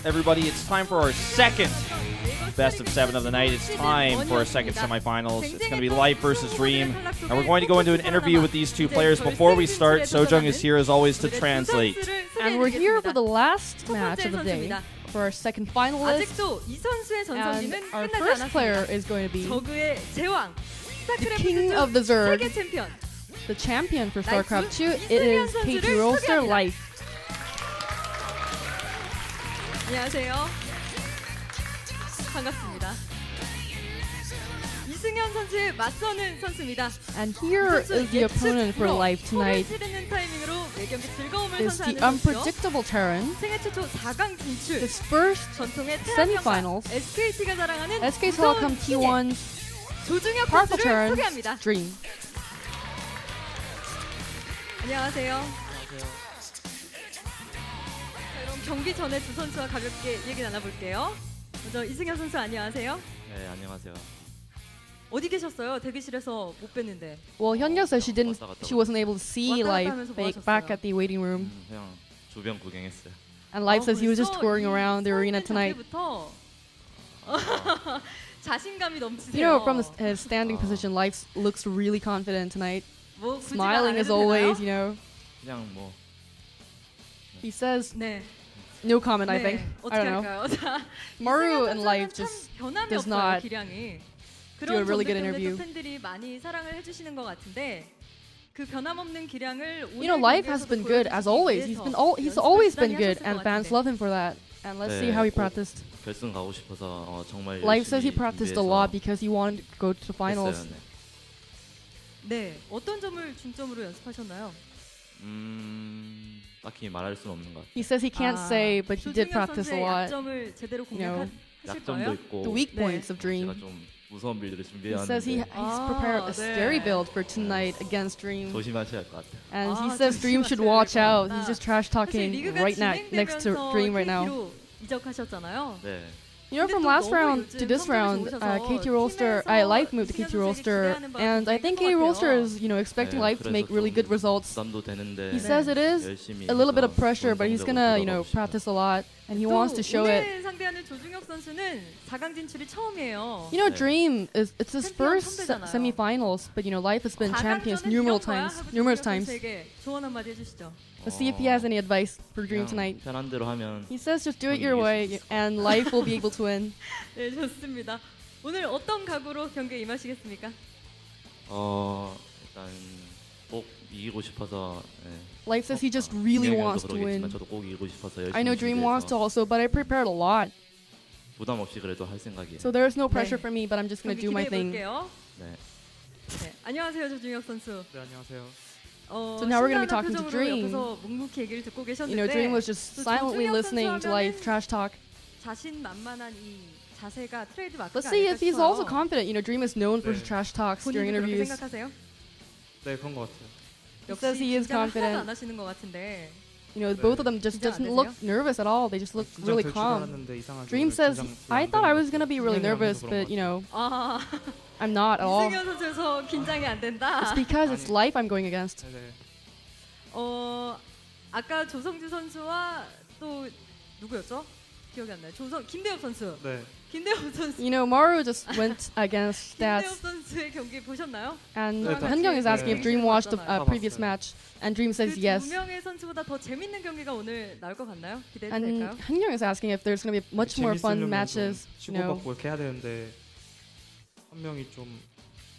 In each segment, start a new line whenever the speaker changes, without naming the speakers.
everybody. It's time for our second best of 7 of the night. It's time for our second semifinals. It's going to be Life versus Dream. And we're going to go into an interview with these two players. Before we start, Sojung is here as always to translate.
And we're here for the last match of the day, for our second finalist. And our first player is going to be the king of the Zerg, the champion for Starcraft 2. It is KT Rolster Life.
안녕하세요. 반갑습니다. 이승현 선수의 맞서는 선수입니다.
And here is the opponent for Life tonight. Is the unpredictable Terran. His first semifinals. SK Telecom T1's Powerful Terran Dream.
안녕하세요. 경기 전에 두 선수와 가볍게 얘기 나눠볼게요. 먼저 이승현 선수 안녕하세요.
네, 안녕하세요.
어디 계셨어요? 대기실에서 못 뵀는데.
Well, Hyunyo says she wasn't able to see Life back at the waiting room.
그냥 주변 구경했어요.
And Life says he was just touring around the arena tonight.
자신감이 넘치세요.
You know, from his standing position, Life looks really confident tonight. Smiling as always, you know.
그냥 뭐.
He says.
네.
No comment, I think. I don't know. Maru and Life just does not do a really good interview. You know, Life has been good as always. He's always been good, and fans love him for that. And let's see how he practiced.
결승 가고 싶어서 정말
Life says he practiced a lot because he wanted to go to the finals.
네, 어떤 점을 중점으로 연습하셨나요?
딱히 말할 수는 없는 것 같아요.
He says he can't say, but he did practice a lot. You know,
약점도 있고
the weak points of Dream.
제가 좀 무서운 빌드를
He says he's prepared a scary build for tonight against Dream.
조심하셔야 할 것 같아요.
And he says Dream should watch out. He's just trash talking right next to Dream right now.
이적하셨잖아요.
네.
You know, from last round to this round, KT Rolster, Life moved to KT Rolster, and I think KT Rolster is, you know, expecting Life to make really good results. He says it is a little bit of pressure, but he's gonna, you know, practice a lot, and he wants to show it. You know, Dream it's his first semifinals, but you know, Life has been champions numerous times. Let's see if he has any advice for Dream tonight. He says just do it your way, and Life will be able to win.
네, 좋습니다. 오늘 어떤 각오로 경기에 임하시겠습니까?
일단 꼭 이기고 싶어서.
Life says he just really wants to win.
저도 꼭 이기고 싶어서 열심히
I know Dream wants to also, but I prepared a lot.
부담 없이 그래도 할 생각이에요.
So there's no pressure for me, but I'm just gonna do my thing.
네.
네.
안녕하세요, 조중혁 선수.
네, 안녕하세요.
So now we're going to be talking to Dream. You know, Dream was just silently listening to Life trash talk. Let's see if he's also confident. You know, Dream is known for his trash talks during interviews.
네, 그런 것 같아요.
He says he is confident. You know, both of them just doesn't look nervous at all. They just look really calm. Dream says, I thought I was going to be really nervous, but, you know, I'm not at all. It's because it's Life I'm going against.
아까 조성주 선수와 또 누구였죠? 기억이 안 나요. 김대엽 선수.
네.
김대엽 선수.
You know, Maru just went against that.
김대엽 선수의 경기 보셨나요?
And Hyunyoung is asking if Dream watched the previous match, and Dream says yes.
두 명의 선수보다 더 재밌는 경기가 오늘 나올 것 같나요? 기대해도
And
될까요?
Hyunyoung is asking if there's going to be much more fun matches. You know.
치고받고 이렇게 해야 되는데 한 명이 좀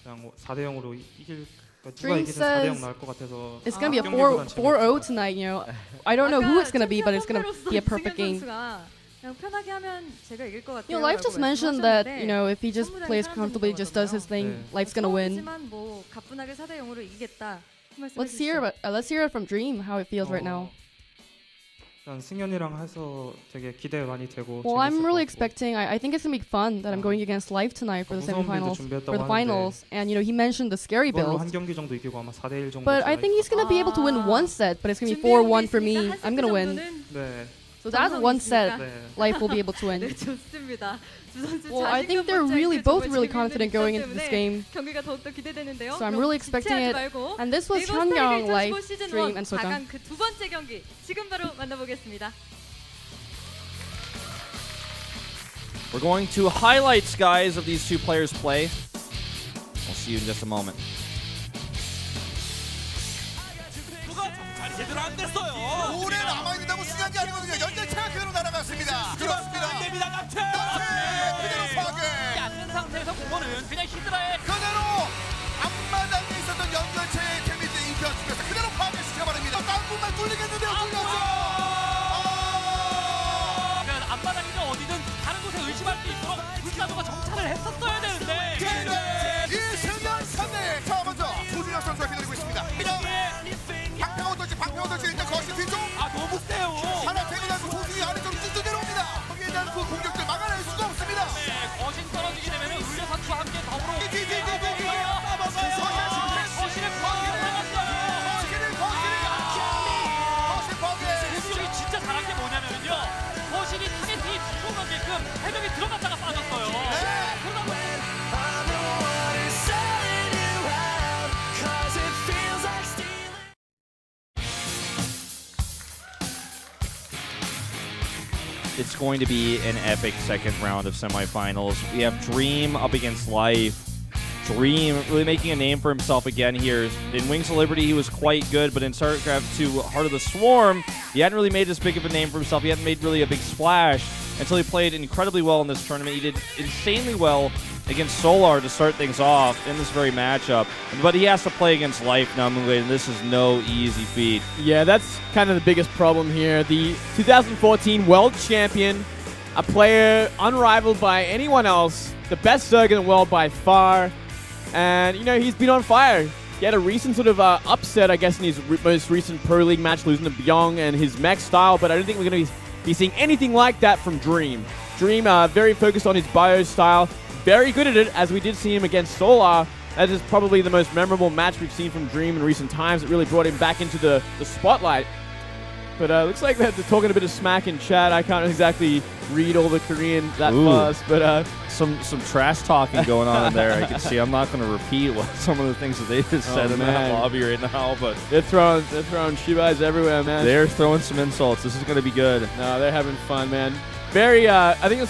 그냥 4대 0으로 이길.
Dream says it's going to be a 4-0 tonight, you know. I don't know who it's going to be, but it's going to be a perfect game. You know, Life just mentioned that, you know, if he just plays comfortably, just does his thing, Life's going to win. Let's hear it from Dream, how it feels right now.
승현이랑 해서 되게 기대 많이 되고.
Well, I'm really expecting. I think it's gonna be fun that I'm going against Life tonight for the semifinals, for the finals. And you know, he mentioned the scary build.
한 경기 정도 이기고 아마 4대 1 정도.
But I think he's gonna be able to win one set, but it's gonna be 4-1 for me. I'm gonna win.
네.
So that's one set Life will be able to win. Well, I think they're both really confident going into this game. So I'm really expecting it. And this was Hyunyoung, Life, Dream, and Sojung.
두 번째 경기 지금 바로 만나보겠습니다.
We're going to highlights, guys, of these two players play. We'll see you in just a moment.
제대로 안 됐어요. 오래 남아있는다고 중요한 게 아니거든요. 연결체가 그대로 날아갔습니다. 그렇습니다. 안 됩니다. 남체. 그대로 파괴.
않는 상태에서 공원은 그냥 히드라에
그대로 앞마당에 있었던 연결체의 데미지 입혀주면서 그대로 파괴시켜버립니다. 딴분만 뚫리겠는데요.
그러니까 앞바닥이든 어디든 다른 곳에 의심할 수 있도록 불사조가 정찰을 했었어야 되는데
이승현 3대. 자, 먼저 조준혁 선수가 기다리고 있습니다. 방패가 어떨지, 일단 거시 뒤쪽.
너무 세요.
하나 대고 나서 조준이 아래쪽으로 쭉 내려옵니다. 거기에 대한 그 공격들 막아낼 수가 없습니다.
거신 떨어지게 되면 의료 선수와 함께 더불어 거신을 공격이 진짜 잘한 게 뭐냐면요. 거신이 타겟팅이 뒤집어가게끔 해병이 들어갔다가 빠졌어요. 그러다 보니
It's going to be an epic second round of semifinals. We have Dream up against Life. Dream really making a name for himself again here. In Wings of Liberty, he was quite good, but in Starcraft 2, Heart of the Swarm, he hadn't really made as big of a name for himself. He hadn't made really a big splash until he played incredibly well in this tournament. He did insanely well against Solar to start things off in this very matchup. But he has to play against Life now, and this is no easy feat.
Yeah, that's kind of the biggest problem here. The 2014 World Champion, a player unrivaled by anyone else, the best Zerg in the world by far, and, you know, he's been on fire. He had a recent sort of upset, I guess, in his most recent Pro League match, losing to Byung and his mech style, but I don't think we're going to be seeing anything like that from Dream. Dream, very focused on his bio style, very good at it, as we did see him against Solar. That is probably the most memorable match we've seen from Dream in recent times. It really brought him back into the spotlight. But looks like they're talking a bit of smack in chat. I can't exactly read all the Korean that fast, but
some trash talking going on in there. I can see. I'm not going to repeat some of the things that they just said in that lobby right now, but
they're throwing shibais everywhere, man.
They're throwing some insults. This is going to be good.
No, they're having fun, man. I think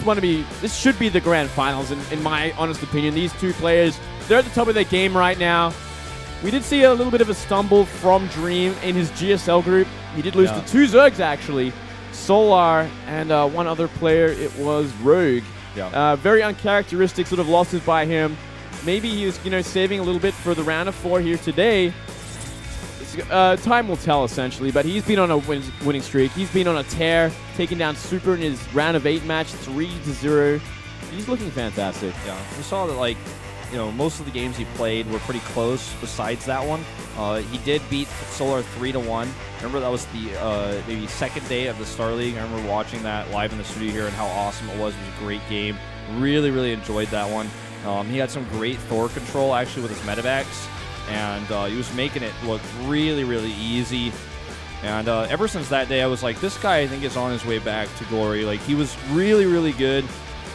this should be the grand finals, in my honest opinion. These two players, they're at the top of their game right now. We did see a little bit of a stumble from Dream in his GSL group. He did lose to two Zergs, actually. Solar and one other player, it was Rogue.
Yeah.
Very uncharacteristic sort of losses by him. Maybe he was, saving a little bit for the round of 4 here today. Time will tell, essentially, but he's been on a winning streak. He's been on a tear, taking down Super in his round of 8 match, 3-0. He's looking fantastic.
Yeah, we saw that, most of the games he played were pretty close besides that one. He did beat Solar 3-1. Remember, that was the maybe second day of the Star League. I remember watching that live in the studio here and how awesome it was. It was a great game. Really, really enjoyed that one. He had some great Thor control, actually, with his medevacs. And he was making it look really, really easy. And ever since that day, I was like, this guy, I think, is on his way back to glory. Like, he was really, really good.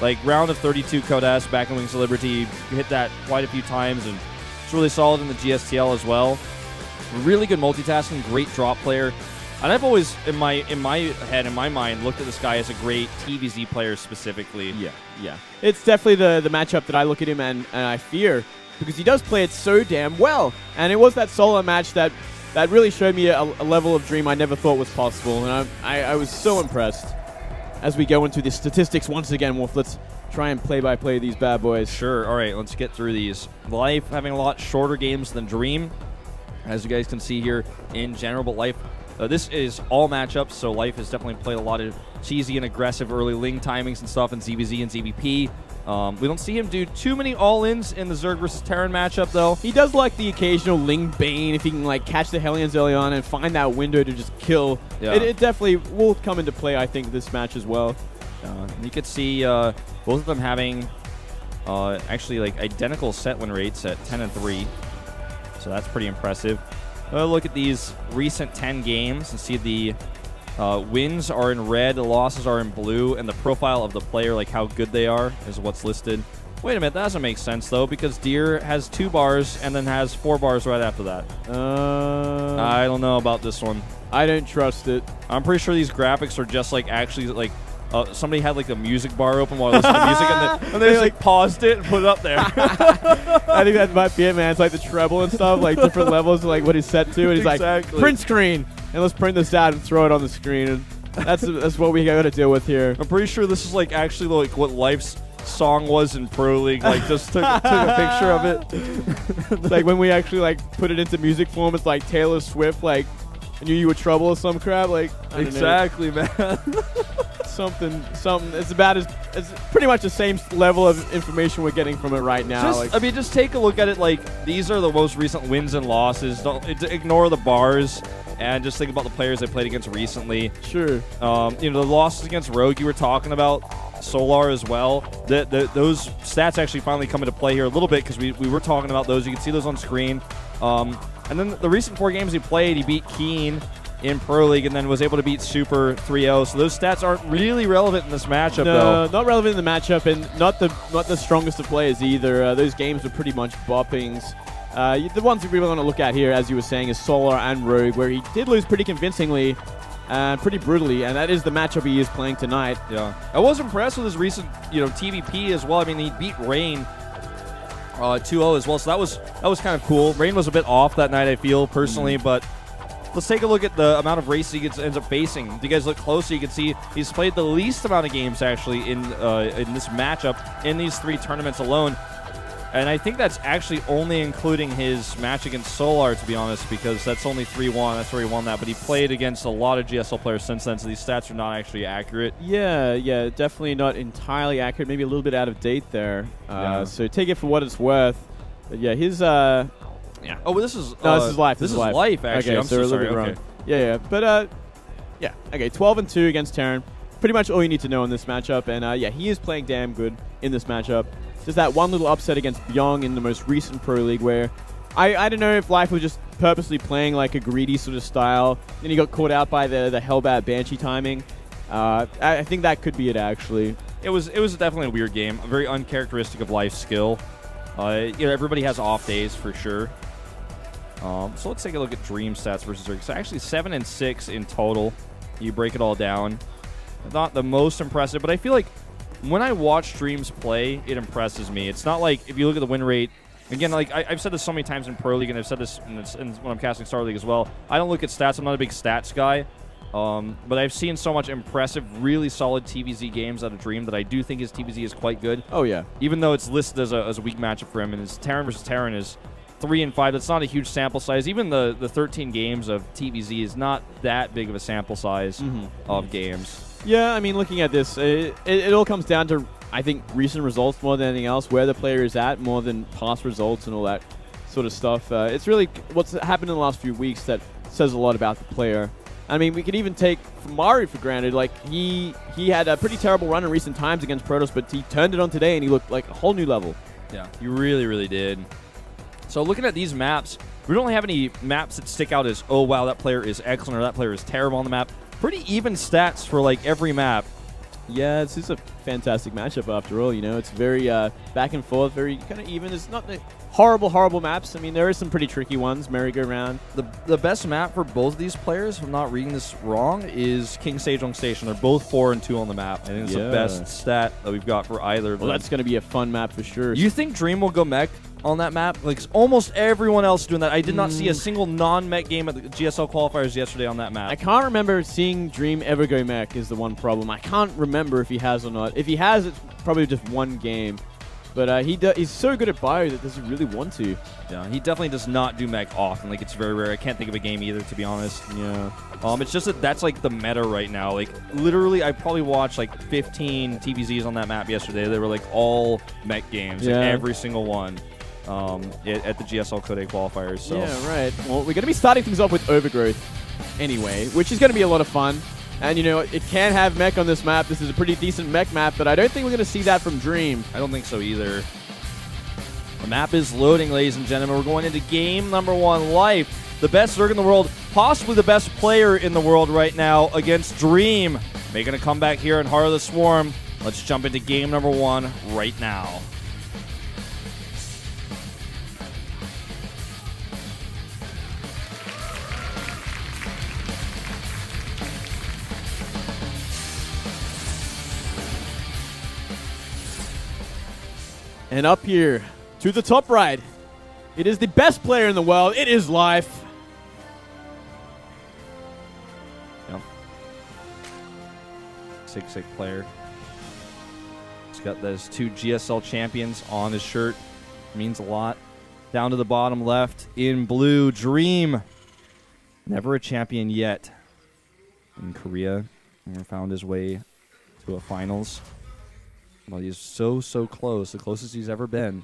Like, round of 32 Codas back in Wings of Liberty, hit that quite a few times, and it's really solid in the GSTL as well. Really good multitasking, great drop player. And I've always, in my head, in my mind, looked at this guy as a great TVZ player specifically.
Yeah. It's definitely the matchup that I look at him and I fear, because he does play it so damn well. And it was that solo match that really showed me a level of Dream I never thought was possible. And I was so impressed. As we go into the statistics once again, Wolf, let's try and play-by-play these bad boys.
Sure. All right, let's get through these. Life having a lot shorter games than Dream, as you guys can see here in general. But Life, this is all matchups, so Life has definitely played a lot of cheesy and aggressive early Ling timings and stuff in ZBZ and ZBP. We don't see him do too many all-ins in the Zerg versus Terran matchup, though.
He does like the occasional Ling Bane if he can catch the Hellions early on and find that window to just kill.
Yeah.
It definitely will come into play, I think, this match as well.
You could see both of them having actually identical set win rates at 10 and 3. So that's pretty impressive. Look at these recent 10 games and see the wins are in red, the losses are in blue, and the profile of the player, how good they are, is what's listed. Wait a minute, that doesn't make sense, though, because Deer has 2 bars and then has 4 bars right after that. I don't know about this one.
I don't trust it.
I'm pretty sure these graphics are just, actually, somebody had like a music bar open while listening to music, and they like paused it and put it up there.
I think that might be it, man. It's like the treble and stuff, like different levels of like what he's set to, and he's like, print screen, and let's print this out and throw it on the screen. And that's what we got to deal with here.
I'm pretty sure this is like actually like what Life's song was in Pro League. Like just took a picture of it.
Like when we actually like put it into music form, it's like Taylor Swift, like I knew you were trouble or some crap. Like
exactly, man.
something. It's pretty much the same level of information we're getting from it right now.
I mean, just take a look at it. Like these are the most recent wins and losses. Don't ignore the bars and just think about the players they played against recently.
Sure.
The losses against Rogue you were talking about, Solar as well. Those stats actually finally come into play here a little bit because we were talking about those. You can see those on screen. And then the recent 4 games he played, he beat Keen in Pro League and then was able to beat Super 3-0. So those stats aren't really relevant in this matchup, though.
No, not relevant in the matchup, and not the strongest of players either. Those games were pretty much boppings. The ones that we want to look at here, as you were saying, is Solar and Rogue, where he did lose pretty convincingly and pretty brutally, and that is the matchup he is playing tonight.
Yeah, I was impressed with his recent, TVP as well. I mean, he beat Rain 2-0 as well, so that was kind of cool. Rain was a bit off that night, I feel personally, but let's take a look at the amount of races he ends up facing. If you guys look closer, you can see he's played the least amount of games actually in this matchup in these 3 tournaments alone. And I think that's actually only including his match against Solar, to be honest, because that's only 3-1. That's where he won that. But he played against a lot of GSL players since then, so these stats are not actually accurate.
Yeah, definitely not entirely accurate. Maybe a little bit out of date there. So take it for what it's worth. But yeah, his...
Yeah. Oh, well, this is...
no, this is life.
This is life, actually.
Okay,
I'm so sorry. Okay.
Yeah. But, yeah. Okay, 12-2 against Terran. Pretty much all you need to know in this matchup. And, yeah, he is playing damn good in this matchup. Just that one little upset against Byung in the most recent Pro League where I don't know if Life was just purposely playing like a greedy sort of style. Then he got caught out by the Hellbat Banshee timing. I think that could be it, actually.
It was definitely a weird game. Very uncharacteristic of Life's skill. Everybody has off days for sure. So let's take a look at Dream stats versus Zerg. So actually 7 and 6 in total. You break it all down. Not the most impressive, but I feel like when I watch Dreams play, it impresses me. It's not like, if you look at the win rate, again, like I've said this so many times in Pro League, and I've said this when I'm casting Star League as well. I don't look at stats. I'm not a big stats guy. But I've seen so much impressive, really solid TVZ games out of Dream that I do think his TVZ is quite good.
Oh, yeah.
Even though it's listed as a weak matchup for him, and his Terran versus Terran is 3 and 5. That's not a huge sample size. Even the 13 games of TVZ is not that big of a sample size of games.
Yeah, I mean, looking at this, it all comes down to, I think, recent results more than anything else, where the player is at more than past results and all that sort of stuff. It's really what's happened in the last few weeks that says a lot about the player. I mean, we could even take Mari for granted. Like, he had a pretty terrible run in recent times against Protoss, but he turned it on today and he looked like a whole new level.
Yeah, he really, really did. So looking at these maps, we don't really have any maps that stick out as, oh, wow, that player is excellent or that player is terrible on the map. Pretty even stats for, like, every map.
Yeah, it's just a fantastic matchup after all, It's very back and forth, very kind of even. It's not the horrible maps. I mean, there are some pretty tricky ones, merry-go-round.
The best map for both of these players, if I'm not reading this wrong, is King Sejong Station. They're both 4 and 2 on the map. I think it's the best stat that we've got for either of them.
Well, that's going to be a fun map for sure.
You think Dream will go mech on that map? Like, almost everyone else doing that. I did not see a single non-mech game at the GSL qualifiers yesterday on that map.
I can't remember seeing Dream ever go mech is the one problem. I can't remember if he has or not. If he has, it's probably just one game. But he's so good at bio that does he really want to?
Yeah, he definitely does not do mech often. Like, it's very rare. I can't think of a game either, to be honest.
Yeah.
It's just that's like the meta right now. Like, literally, I probably watched like 15 TVZs on that map yesterday. They were like all mech games, like every single one. At the GSL Code qualifiers. So.
Yeah, right. Well, we're going to be starting things off with Overgrowth anyway, which is going to be a lot of fun. And, it can have mech on this map. This is a pretty decent mech map, but I don't think we're going to see that from Dream.
I don't think so either. The map is loading, ladies and gentlemen. We're going into game number 1, Life. The best Zerg in the world, possibly the best player in the world right now against Dream. Making a comeback here in Heart of the Swarm. Let's jump into game number 1 right now.
And up here to the top right, it is the best player in the world. It is Life.
Yep. Sick player. He's got those 2 GSL champions on his shirt. Means a lot. Down to the bottom left in blue, Dream. Never a champion yet in Korea. Never found his way to a finals. Well, he's so close. The closest he's ever been.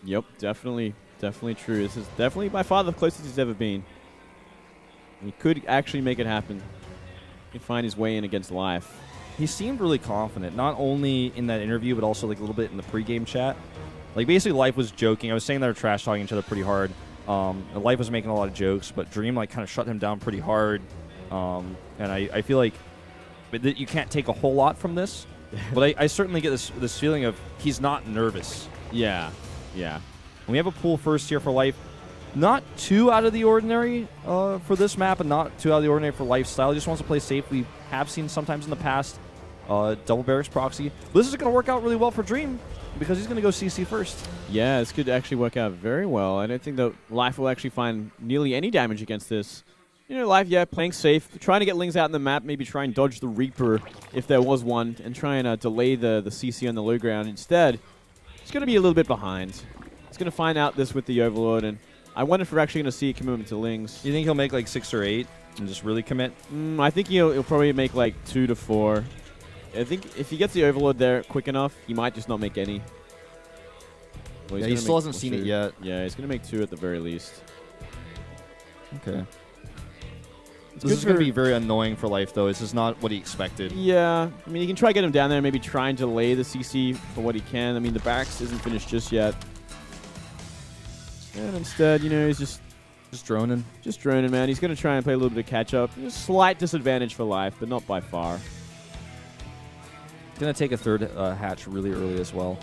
Yep, definitely true. This is definitely by far the closest he's ever been. He could actually make it happen. He can find his way in against Life.
He seemed really confident, not only in that interview, but also like a little bit in the pregame chat. Like basically, Life was joking. I was saying they were trash talking each other pretty hard. Life was making a lot of jokes, but Dream like kind of shut him down pretty hard. And I feel like you can't take a whole lot from this. But I certainly get this feeling of he's not nervous.
Yeah.
And we have a pool first here for Life. Not too out of the ordinary for this map, and not too out of the ordinary for Lifestyle. He just wants to play safe. We have seen sometimes in the past double barracks proxy. But this is going to work out really well for Dream because he's going to go CC first.
Yeah, this could actually work out very well. I don't think that Life will actually find nearly any damage against this. You know, Life, playing safe, trying to get Lings out in the map, maybe try and dodge the Reaper if there was one, and try and delay the CC on the low ground. Instead, he's going to be a little bit behind. He's going to find out this with the Overlord, and I wonder if we're actually going to see a commitment to Lings.
You think he'll make like 6 or 8 and just really commit?
I think he'll probably make like 2 to 4. I think if he gets the Overlord there quick enough, he might just not make any. Well,
he still hasn't seen it yet.
Yeah, he's going to make 2 at the very least.
Okay. This is going to be very annoying for Life, though. This is not what he expected.
Yeah. I mean, you can try to get him down there and maybe try and delay the CC for what he can. I mean, the barracks isn't finished just yet. And instead, you know, he's just
droning.
Just droning, man. He's going to try and play a little bit of catch-up. Just slight disadvantage for Life, but not by far.
He's going to take a 3rd hatch really early as well.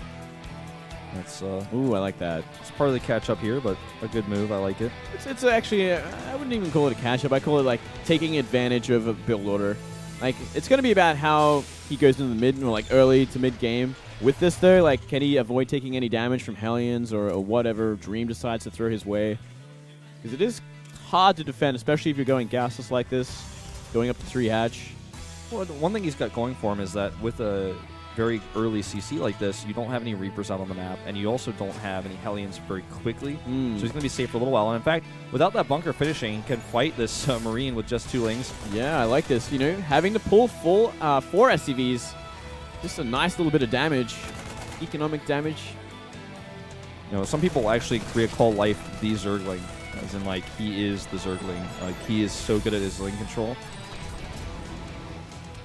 That's
ooh, I like that.
It's part of the catch-up here, but a good move. I like it.
It's actually, I wouldn't even call it a catch-up. I call it, like, taking advantage of a build order. Like, it's going to be about how he goes into the mid, or, like, early to mid-game. With this, though, like, can he avoid taking any damage from Hellions or whatever Dream decides to throw his way? Because it is hard to defend, especially if you're going gasless like this, going up to 3 hatch.
Well, the one thing he's got going for him is that with a very early CC like this, you don't have any Reapers out on the map, and you also don't have any Hellions very quickly. So he's going to be safe for a little while. And in fact, without that bunker finishing, he can fight this Marine with just 2 Lings.
Yeah, I like this. You know, having to pull full 4 SCVs, just a nice little bit of damage, economic damage.
You know, some people actually call Life the Zergling, as in like he is the Zergling. Like he is so good at his lane control.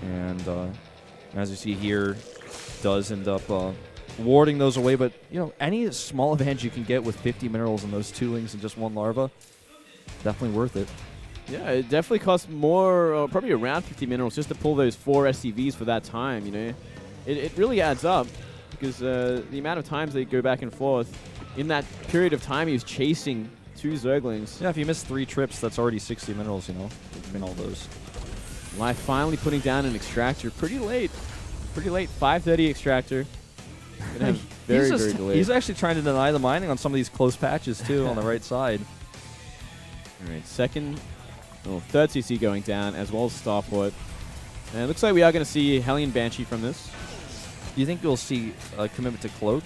And as you see here, does end up warding those away, but you know, any small advantage you can get with 50 minerals and those 2 Lings and just 1 larva, definitely worth it.
Yeah, it definitely costs more, probably around 50 minerals just to pull those 4 SCVs for that time, you know. It really adds up, because the amount of times they go back and forth, in that period of time he was chasing 2 Zerglings.
Yeah, if you miss 3 trips, that's already 60 minerals, you know, between all those.
Life finally putting down an extractor pretty late. 5:30 extractor. Gonna have very delayed.
He's actually trying to deny the mining on some of these close patches too on the right side.
All right, 3rd CC going down as well as Starport. And it looks like we are going to see Hellion Banshee from this.
Do you think you'll see a commitment to Cloak?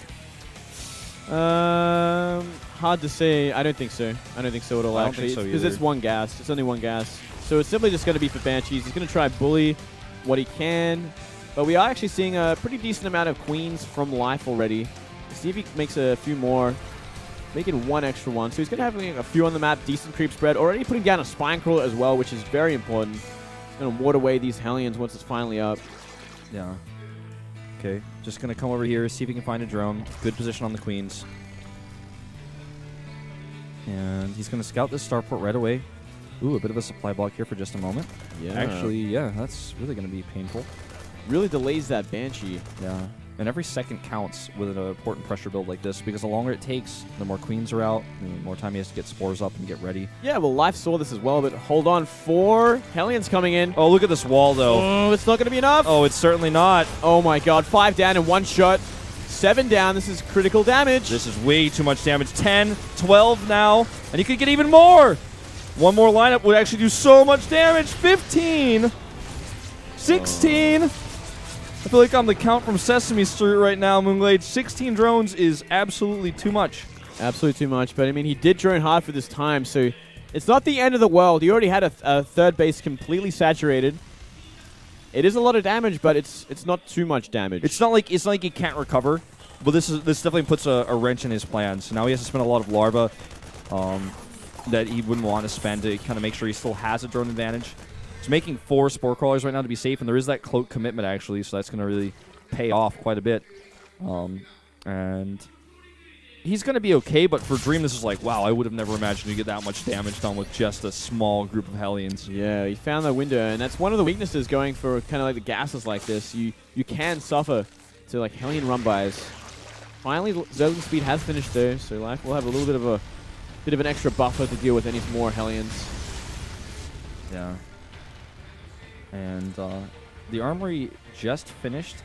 Hard to say. I don't think so. I don't think so at all, actually. Because it's 1 gas. It's only 1 gas. So it's simply just going to be for Banshees. He's going to try bully what he can. But we are actually seeing a pretty decent amount of Queens from Life already. Let's see if he makes a few more. Making 1 extra one. So he's going to have a few on the map. Decent creep spread. Already putting down a Spine Crawler as well, which is very important. He's going to ward away these Hellions once it's finally up.
Yeah. Okay. Just going to come over here, see if he can find a drone. Good position on the Queens. And he's going to scout this Starport right away. Ooh, a bit of a supply block here for just a moment.
Yeah.
Actually, yeah, that's really going to be painful.
Really delays that Banshee.
Yeah. And every second counts with an important pressure build like this, because the longer it takes, the more queens are out, the more time he has to get spores up and get ready.
Yeah, well, Life saw this as well, but hold on. 4 Hellions coming in.
Oh, look at this wall, though.
Oh, it's not going to be enough.
Oh, it's certainly not.
Oh, my God. 5 down in 1 shot. 7 down. This is critical damage.
This is way too much damage. 10, 12 now, and he could get even more. One more lineup would actually do so much damage. 15, 16. I feel like I'm the Count from Sesame Street right now, Moonglade. 16 drones is absolutely too much.
Absolutely too much, but I mean, he did drone hard for this time, so it's not the end of the world. He already had a third base completely saturated. It is a lot of damage, but it's not too much damage.
It's not like he can't recover, but this definitely puts a wrench in his plans. So now he has to spend a lot of larva that he wouldn't want to spend to kind of make sure he still has a drone advantage. He's making 4 spore crawlers right now to be safe, and there is that cloak commitment actually, so that's going to really pay off quite a bit. And he's going to be okay, but for Dream, this is like, wow, I would have never imagined you get that much damage done with just a small group of Hellions.
Yeah, he found that window, and that's one of the weaknesses going for kind of like the gases like this. You can suffer to like Hellion run-bys. Finally, Zergling speed has finished though, so Life will have a little bit of an extra buffer to deal with any more Hellions.
Yeah. And the armory just finished,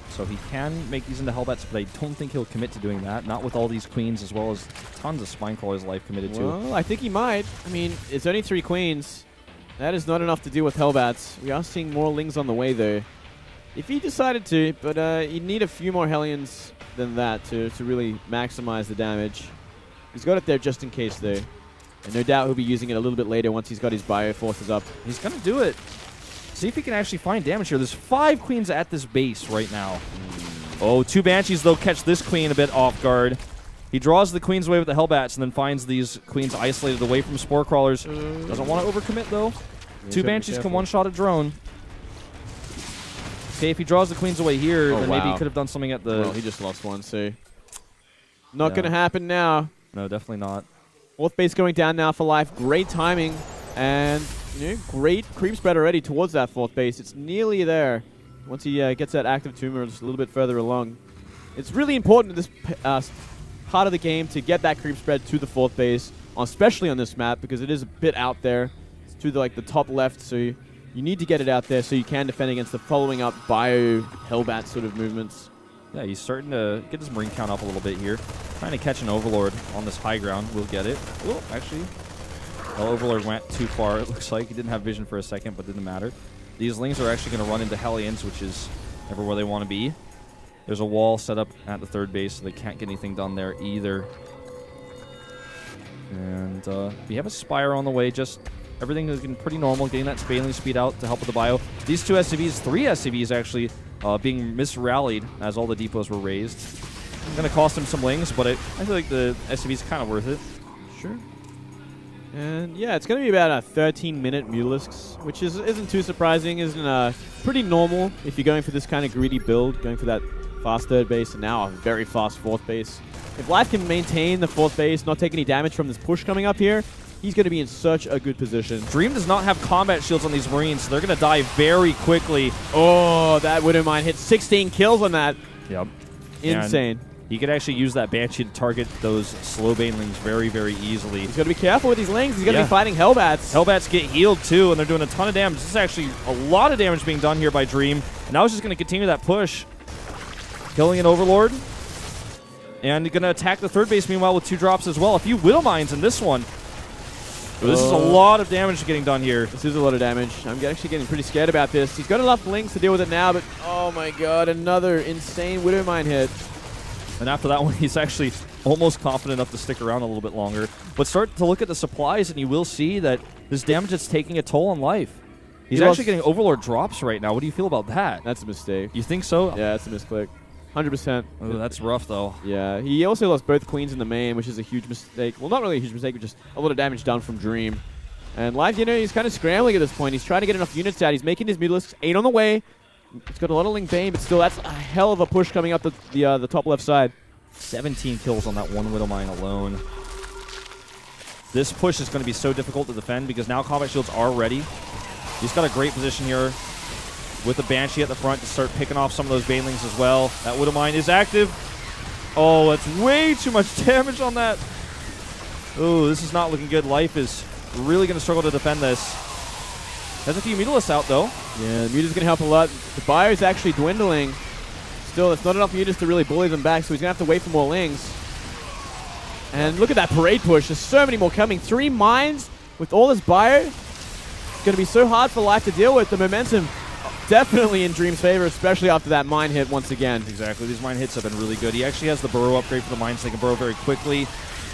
so he can make these into Hellbats, but I don't think he'll commit to doing that. Not with all these queens, as well as tons of spine crawlers Life committed to.
Well, I think he might. I mean, it's only 3 queens. That is not enough to deal with Hellbats. We are seeing more Lings on the way, though. If he decided to, but he'd need a few more Hellions than that to really maximize the damage. He's got it there just in case, though. And no doubt he'll be using it a little bit later once he's got his bio forces up.
He's going to do it. See if he can actually find damage here. There's 5 queens at this base right now. Oh, 2 Banshees, though, catch this queen a bit off guard. He draws the queens away with the Hellbats and then finds these queens isolated away from Spore Crawlers. Doesn't want to overcommit, though. Yeah, 2 Banshees can one-shot a drone. Okay, if he draws the queens away here, then maybe he could have done something at the...
Well, he just lost one, so... Not going to happen now.
No, definitely not.
4th base going down now for Life. Great timing. And, you know, great creep spread already towards that 4th base. It's nearly there. Once he gets that active tumor just a little bit further along. It's really important in this part of the game to get that creep spread to the 4th base, especially on this map, because it is a bit out there. It's to the top left, so you need to get it out there so you can defend against the following up bio Hellbat sort of movements.
Yeah, he's starting to get his Marine count up a little bit here. Trying to catch an Overlord on this high ground. We'll get it. Oh, actually, well, Overlord went too far, it looks like. He didn't have vision for a second, but didn't matter. These Lings are actually going to run into Hellions, which is never where they want to be. There's a wall set up at the 3rd base, so they can't get anything done there either. And we have a Spire on the way. Just everything is getting pretty normal, getting that Spaling speed out to help with the bio. These 2 SCVs, 3 SCVs actually, being misrallied as all the depots were raised. It's going to cost him some Lings, but I feel like the SCV is kind of worth it.
Sure. And yeah, it's going to be about a 13-minute Mutalisks, which isn't too surprising, isn't pretty normal if you're going for this kind of greedy build, going for that fast 3rd base and now a very fast 4th base. If Life can maintain the 4th base, not take any damage from this push coming up here, he's going to be in such a good position.
Dream does not have combat shields on these Marines, so they're going to die very quickly.
Oh, that Widowmine hit 16 kills on that.
Yep.
Insane.
And he could actually use that Banshee to target those slow Banelings very, very easily.
He's got to be careful with these Lings. He's going to be fighting Hellbats.
Hellbats get healed, too, and they're doing a ton of damage. This is actually a lot of damage being done here by Dream. And now he's just going to continue that push. Killing an Overlord. And going to attack the 3rd base, meanwhile, with 2 drops as well. A few Widowmines in this one. This is a lot of damage getting done here.
This is a lot of damage. I'm actually getting pretty scared about this. He's got enough Lings to deal with it now, but oh my god, another insane Widowmine hit.
And after that one, he's actually almost confident enough to stick around a little bit longer. But start to look at the supplies, and you will see that this damage is taking a toll on Life. He's actually getting Overlord drops right now. What do you feel about that?
That's a mistake.
You think so?
Yeah, that's a misclick. 100%.
Oh, that's rough, though.
Yeah, he also lost both queens in the main, which is a huge mistake. Well, not really a huge mistake, but just a lot of damage done from Dream. And Life, you know, he's kind of scrambling at this point. He's trying to get enough units out. He's making his Mutalisks 8 on the way. It's got a lot of Ling Bane, but still, that's a hell of a push coming up the top left side.
17 kills on that one Widowmine alone. This push is going to be so difficult to defend because now combat shields are ready. He's got a great position here. with the Banshee at the front to start picking off some of those Banelings as well. That Widow Mine is active. Oh, that's way too much damage on that. Oh, this is not looking good. Life is really going to struggle to defend this. Has a few Mutalisks out, though.
Yeah, the Muta's going to help a lot. The Bio is actually dwindling. Still, it's not enough Mutas to really bully them back, so he's going to have to wait for more Lings. And look at that parade push. There's so many more coming. 3 mines with all this Bio. It's going to be so hard for Life to deal with. The momentum definitely in Dream's favor, especially after that mine hit once again.
Exactly. These mine hits have been really good. He actually has the burrow upgrade for the mines, so they can burrow very quickly.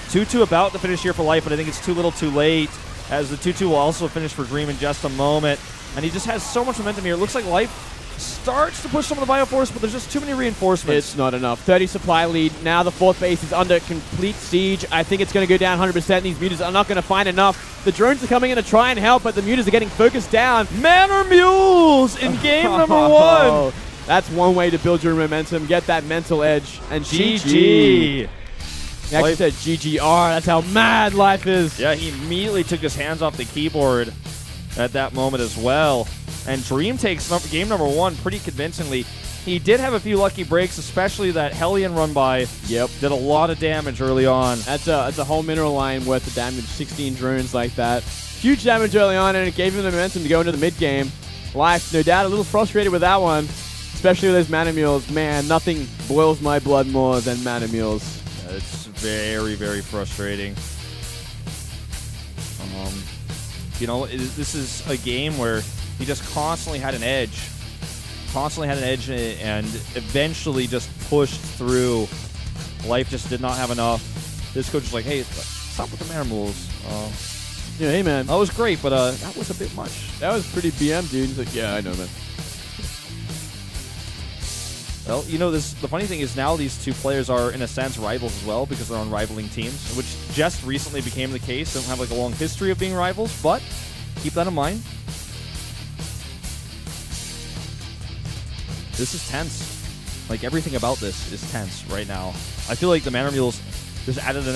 2-2 about to finish here for Life, but I think it's too little too late, as the 2-2 will also finish for Dream in just a moment. And he just has so much momentum here. It looks like Life starts to push some of the Bioforce, but there's just too many reinforcements.
It's not enough. 30 supply lead. Now the 4th base is under complete siege. I think it's going to go down 100%. These Mutas are not going to find enough. The drones are coming in to try and help, but the Mutas are getting focused down.
Manor Mules in game number 1.
That's one way to build your momentum. Get that mental edge. And GG.
GG.
He actually said GGR. That's how mad Life is.
Yeah, he immediately took his hands off the keyboard at that moment as well. And Dream takes game number 1 pretty convincingly. He did have a few lucky breaks, especially that Hellion run by.
Yep.
Did a lot of damage early on.
That's a whole mineral line worth of damage. 16 drones like that. Huge damage early on, and it gave him the momentum to go into the mid game. Life, no doubt, a little frustrated with that one, especially with those Mana Mules. Man, nothing boils my blood more than Mana Mules.
Yeah, it's very, very frustrating. You know, this is a game where he just constantly had an edge. And eventually just pushed through. Life just did not have enough. This coach was like, hey, stop with the Mana Mules.
Yeah, hey, man.
That was great, but that was a bit much.
That was pretty BM, dude. He's like, yeah, I know, man.
Well, you know, the funny thing is now these two players are, in a sense, rivals as well because they're on rivaling teams, which just recently became the case. They don't have like a long history of being rivals, but keep that in mind. This is tense. Like, everything about this is tense right now. I feel like the Mana Mules just added an